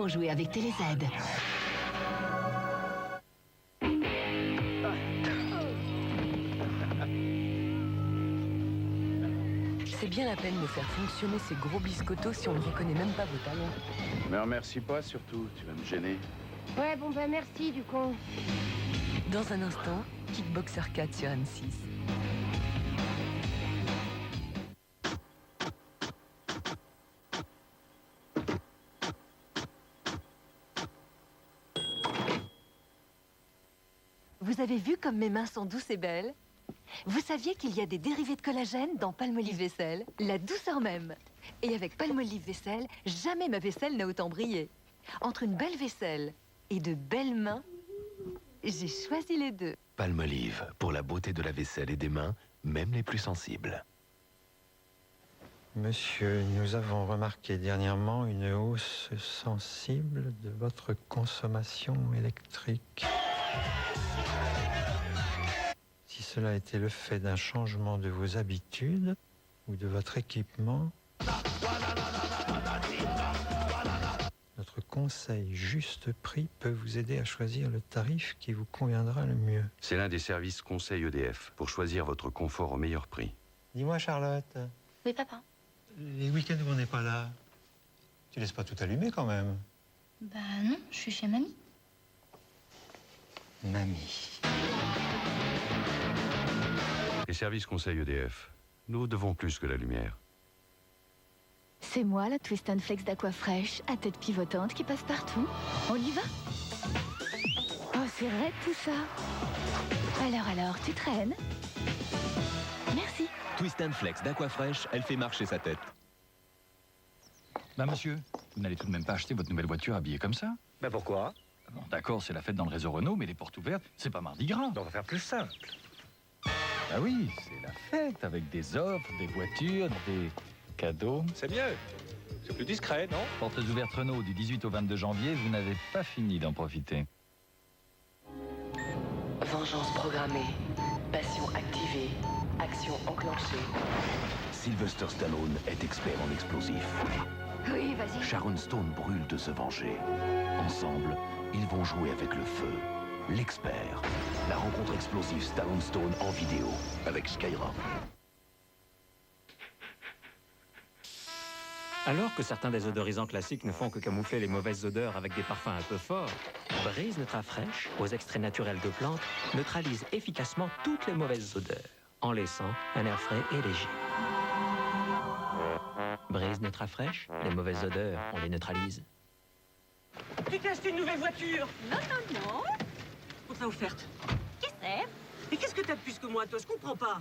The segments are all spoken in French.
pour jouer avec TéléZ. C'est bien la peine de faire fonctionner ces gros biscottos si on ne reconnaît même pas vos talons. Me remercie pas surtout, tu vas me gêner. Ouais, bon bah merci du con. Dans un instant, Kickboxer 4 sur M6. Vous avez vu comme mes mains sont douces et belles? Vous saviez qu'il y a des dérivés de collagène dans Palmolive Vaisselle? La douceur même. Et avec Palmolive Vaisselle, jamais ma vaisselle n'a autant brillé. Entre une belle vaisselle et de belles mains, j'ai choisi les deux. Palmolive, pour la beauté de la vaisselle et des mains, même les plus sensibles. Monsieur, nous avons remarqué dernièrement une hausse sensible de votre consommation électrique. Si cela était le fait d'un changement de vos habitudes ou de votre équipement, notre conseil juste prix peut vous aider à choisir le tarif qui vous conviendra le mieux. C'est l'un des services conseil EDF pour choisir votre confort au meilleur prix. Dis-moi, Charlotte, Oui, papa. les week-ends où on n'est pas là, tu laisses pas tout allumer quand même? Bah non, je suis chez mamie. Mamie. Les services conseil EDF, nous devons plus que la lumière. C'est moi, la Twist and Flex d'Aquafresh, à tête pivotante qui passe partout. On y va? Oh, c'est raide tout ça. Alors, tu traînes? Merci. Twist and Flex d'Aquafresh, elle fait marcher sa tête. Bah monsieur, vous n'allez tout de même pas acheter votre nouvelle voiture habillée comme ça? Ben pourquoi? Bon, d'accord, c'est la fête dans le réseau Renault, mais les portes ouvertes, c'est pas Mardi Gras. On va faire plus simple. Ah oui, c'est la fête avec des offres, des voitures, des cadeaux. C'est mieux. C'est plus discret, non? Portes ouvertes Renault du 18 au 22 janvier, vous n'avez pas fini d'en profiter. Vengeance programmée, passion activée, action enclenchée. Sylvester Stallone est expert en explosifs. Oui, vas-y. Sharon Stone brûle de se venger. Ensemble, ils vont jouer avec le feu. L'expert. La rencontre explosive Stallone-Stone en vidéo avec Skyrock. Alors que certains désodorisants classiques ne font que camoufler les mauvaises odeurs avec des parfums un peu forts, Breeze Nutrafresh, aux extraits naturels de plantes, neutralise efficacement toutes les mauvaises odeurs, en laissant un air frais et léger. Breeze Nutrafresh, les mauvaises odeurs, on les neutralise. Tu t'es acheté une nouvelle voiture? Non, non, non. On t'a offerte. Qu'est-ce que c'est? Mais qu'est-ce que t'as de plus que moi, toi? Je comprends pas.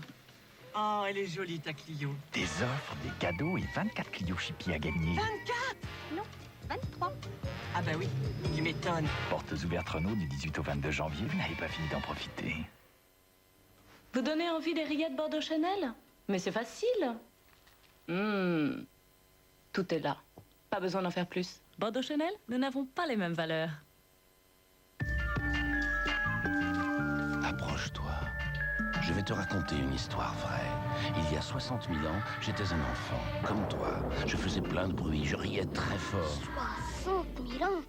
Ah, elle est jolie, ta Clio. Des offres, des cadeaux et 24 Clio Chippy à gagner. 24? Non, 23. Ah bah oui, tu m'étonnes. Portes ouvertes Renault du 18 au 22 janvier, vous n'avez pas fini d'en profiter. Vous donnez envie des rillettes Bordeaux Chanel? Mais c'est facile. Tout est là. Pas besoin d'en faire plus. Bordeaux Chanel, nous n'avons pas les mêmes valeurs. Approche-toi. Je vais te raconter une histoire vraie. Il y a 60 000 ans, j'étais un enfant, comme toi. Je faisais plein de bruit, je riais très fort. 60 000 ans?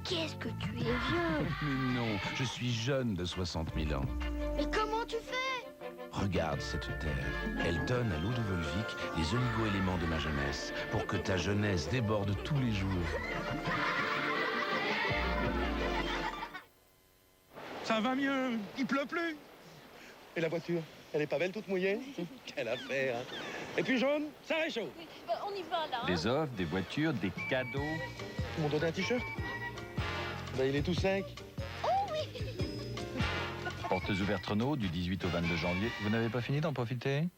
Qu'est-ce que tu es vieux? Mais non, je suis jeune de 60 000 ans. Mais comment tu fais? Regarde cette terre. Elle donne à l'eau de Volvic les oligo-éléments de ma jeunesse, pour que ta jeunesse déborde tous les jours. Ça va mieux. Il pleut plus. Et la voiture, elle est pas belle toute mouillée? Quelle affaire, hein. Et puis jaune, ça réchauffe. Oui, on y va là. Des offres, des voitures, des cadeaux. Ils m'ont donné un t-shirt. Ben, il est tout sec. Portes ouvertes Renault du 18 au 22 janvier, vous n'avez pas fini d'en profiter?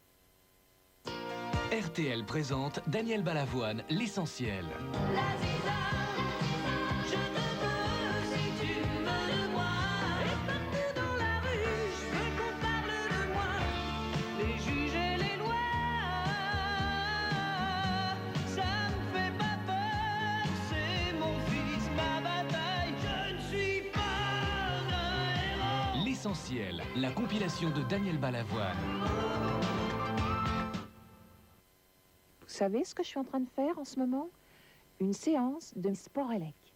RTL présente Daniel Balavoine, L'Essentiel. L'Essentiel, la compilation de Daniel Balavoine. Vous savez ce que je suis en train de faire en ce moment? Une séance de sport élect.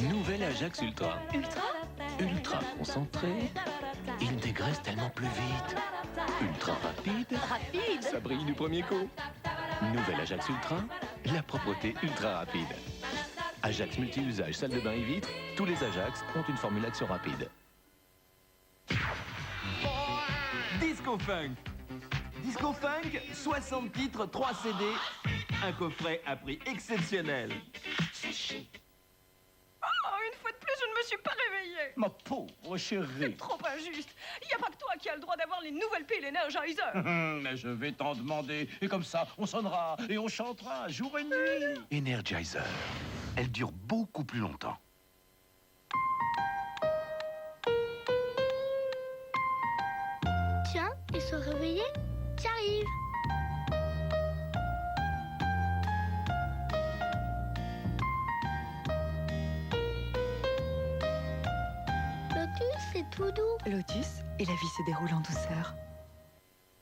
Nouvelle Ajax Ultra. Ultra concentré. Il dégraisse tellement plus vite. Ultra rapide. Ça brille du premier coup. Nouvelle Ajax Ultra. La propreté ultra rapide. Ajax multi-usage, salle de bain et vitres. Tous les Ajax ont une formule action rapide. Disco Funk. Disco Funk, 60 titres, 3 CD, un coffret à prix exceptionnel. Oh, une fois de plus, je ne me suis pas réveillée. Ma pauvre chérie. C'est trop injuste. Il n'y a pas que toi qui as le droit d'avoir les nouvelles piles Energizer. Mais je vais t'en demander. Et comme ça, on sonnera et on chantera jour et nuit. Energizer. Elle dure beaucoup plus longtemps. Tiens, ils sont réveillés. J'arrive. Lotus, c'est tout doux. Lotus, et la vie se déroule en douceur.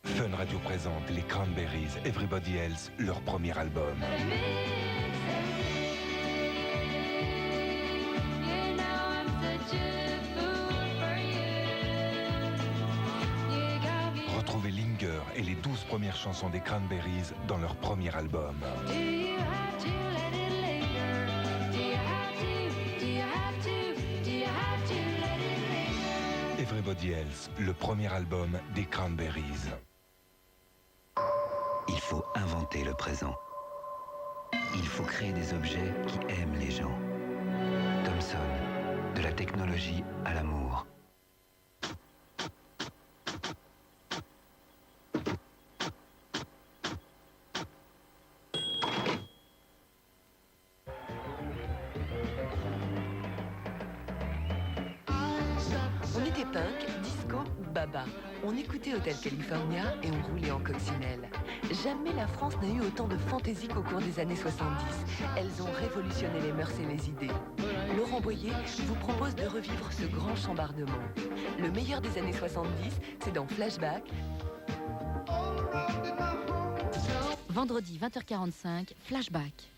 Fun Radio présente les Cranberries, Everybody Else, leur premier album. Retrouvez Linger et les 12 premières chansons des Cranberries dans leur premier album. Everybody Else, le premier album des Cranberries. Il faut inventer le présent. Il faut créer des objets qui aiment les gens. Thomson, de la technologie à l'amour. On était punk, disco, baba. On écoutait Hotel California et on roulait en coccinelle. Jamais la France n'a eu autant de fantaisie qu'au cours des années 70. Elles ont révolutionné les mœurs et les idées. Laurent Boyer vous propose de revivre ce grand chambardement. Le meilleur des années 70, c'est dans Flashback. Vendredi 20h45, Flashback.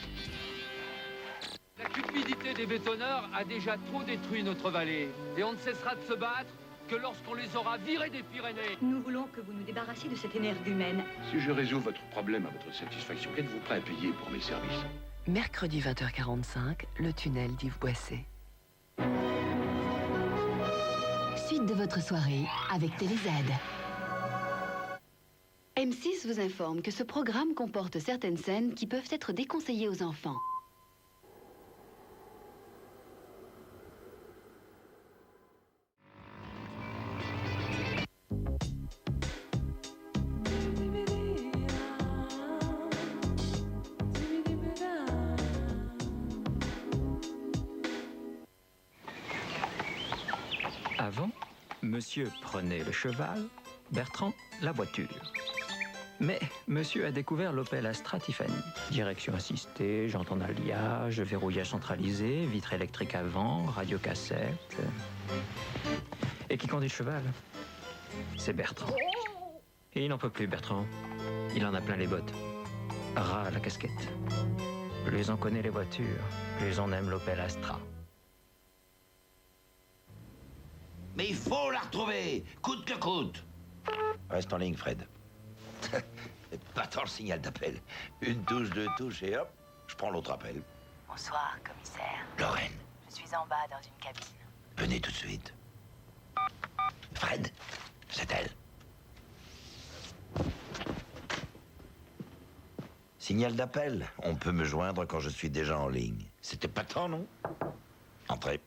La cupidité des bétonneurs a déjà trop détruit notre vallée. Et on ne cessera de se battre que lorsqu'on les aura virés des Pyrénées. Nous voulons que vous nous débarrassiez de cette énergumène. Si je résous votre problème à votre satisfaction, êtes-vous prêt à payer pour mes services? Mercredi 20h45, le tunnel d'Yves Boisset. Suite de votre soirée avec TéléZ. M6 vous informe que ce programme comporte certaines scènes qui peuvent être déconseillées aux enfants. Avant, monsieur prenait le cheval, Bertrand la voiture. Mais monsieur a découvert l'Opel Astra Tiffany. Direction assistée, jantes en alliage, verrouillage centralisé, vitre électrique avant, radiocassette. Et qui conduit le cheval? C'est Bertrand. Et il n'en peut plus, Bertrand. Il en a plein les bottes. Ras à la casquette. Plus on connaît les voitures, plus on aime l'Opel Astra. Mais il faut la retrouver, coûte que coûte. Reste en ligne, Fred. Pas tant le signal d'appel. Une touche, deux touches et hop, je prends l'autre appel. Bonsoir, commissaire. Lorraine, Je suis en bas dans une cabine. venez tout de suite. Fred, c'est elle. Signal d'appel. On peut me joindre quand je suis déjà en ligne. C'était pas tant, non? Entrez.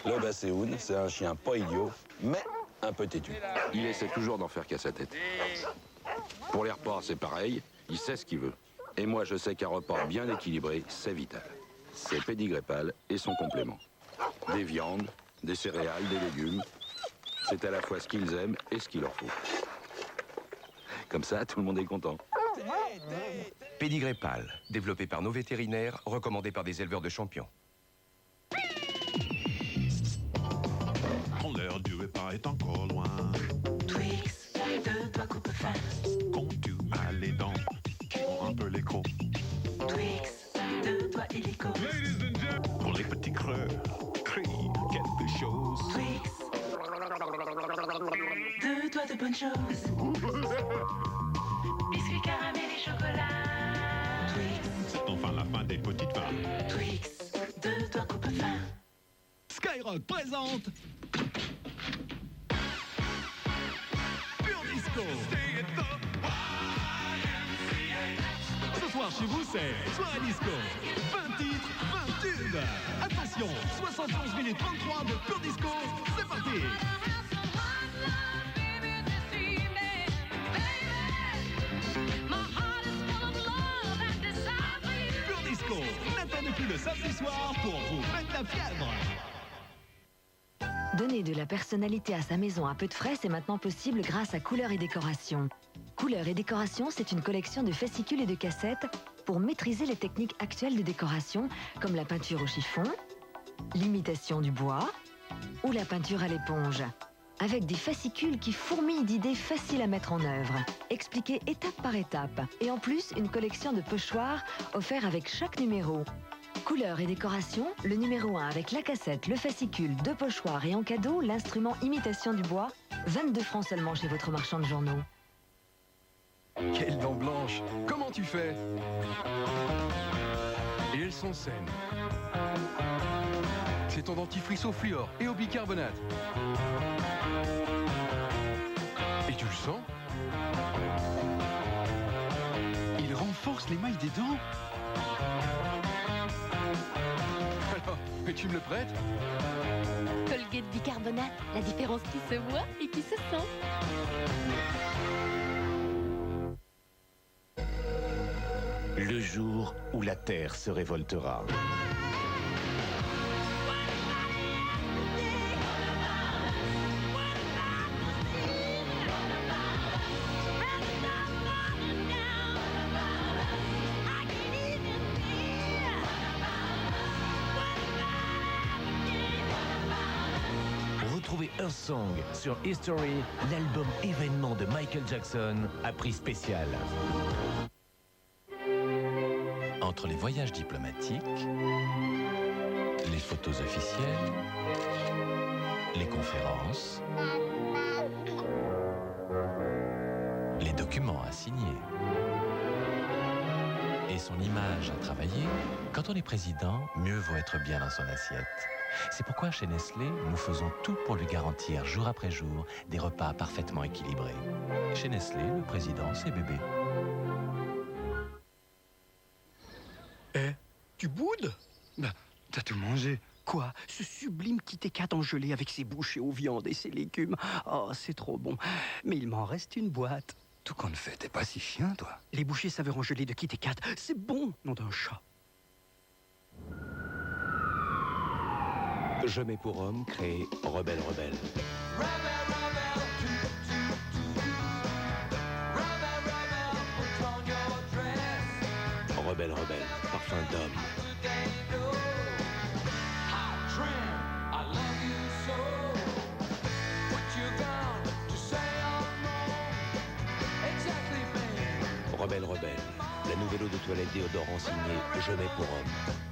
Le Basséoun, c'est un chien pas idiot, mais un peu têtu. Il essaie toujours d'en faire qu'à sa tête. Pour les repas, c'est pareil, il sait ce qu'il veut. Et moi, je sais qu'un repas bien équilibré, c'est vital. C'est Pédigré Pâle et son complément. Des viandes, des céréales, des légumes. C'est à la fois ce qu'ils aiment et ce qu'il leur faut. Comme ça, tout le monde est content. Pédigré Pâle, développé par nos vétérinaires, recommandé par des éleveurs de champions. L'heure du repas est encore loin. Twix, de toi coupe fin. Comptes-tu aller dans Twix, 2 doigts illico. Pour les petits creux, crie quelque chose. Twix, 2 doigts de bonne chose. Biscuits, caramel et chocolat. Twix, C'est enfin la fin des petites femmes. Twix, 2 doigts coupe fin. Skyrock présente Pure Disco. Ce soir chez vous, c'est Soirée Disco. 20 titres, 20 tubes. Attention, 71 minutes 33 de Pure Disco. C'est parti. Pure Disco, n'attendez plus le samedi soir pour vous mettre la fièvre. Donner de la personnalité à sa maison à peu de frais, c'est maintenant possible grâce à Couleurs et Décorations. Couleurs et Décorations, c'est une collection de fascicules et de cassettes pour maîtriser les techniques actuelles de décoration, comme la peinture au chiffon, l'imitation du bois ou la peinture à l'éponge. Avec des fascicules qui fourmillent d'idées faciles à mettre en œuvre, expliquées étape par étape. Et en plus, une collection de pochoirs offerts avec chaque numéro. Couleurs et Décorations, le numéro 1 avec la cassette, le fascicule, 2 pochoirs et en cadeau, l'instrument imitation du bois, 22 francs seulement chez votre marchand de journaux. Quelles dents blanches! Comment tu fais? Et elles sont saines. C'est ton dentifrice au fluor et au bicarbonate. Et tu le sens? Il renforce l'émail des dents. Alors, mais tu me le prêtes? Colgate bicarbonate, la différence qui se voit et qui se sent. Le jour où la Terre se révoltera. Retrouvez Earth Song sur History, l'album événement de Michael Jackson à prix spécial. Entre les voyages diplomatiques, les photos officielles, les conférences, les documents à signer et son image à travailler, quand on est président, mieux vaut être bien dans son assiette. C'est pourquoi chez Nestlé, nous faisons tout pour lui garantir jour après jour des repas parfaitement équilibrés. Chez Nestlé, le président, c'est bébé. Tu boudes? Bah, t'as tout mangé. Quoi? Ce sublime Kit Kat en gelée avec ses bouchées aux viandes et ses légumes. Oh, c'est trop bon. Mais il m'en reste une boîte. Tout compte fait, t'es pas si chien, toi. Les bouchées saveur en gelée de Kit Kat, c'est bon, nom d'un chat. Je mets pour homme créé Rebelle Rebelle. Rebelle Rebelle, parfum d'homme. Rebelle Rebelle, la nouvelle eau de toilette déodorant signée Je mets pour homme.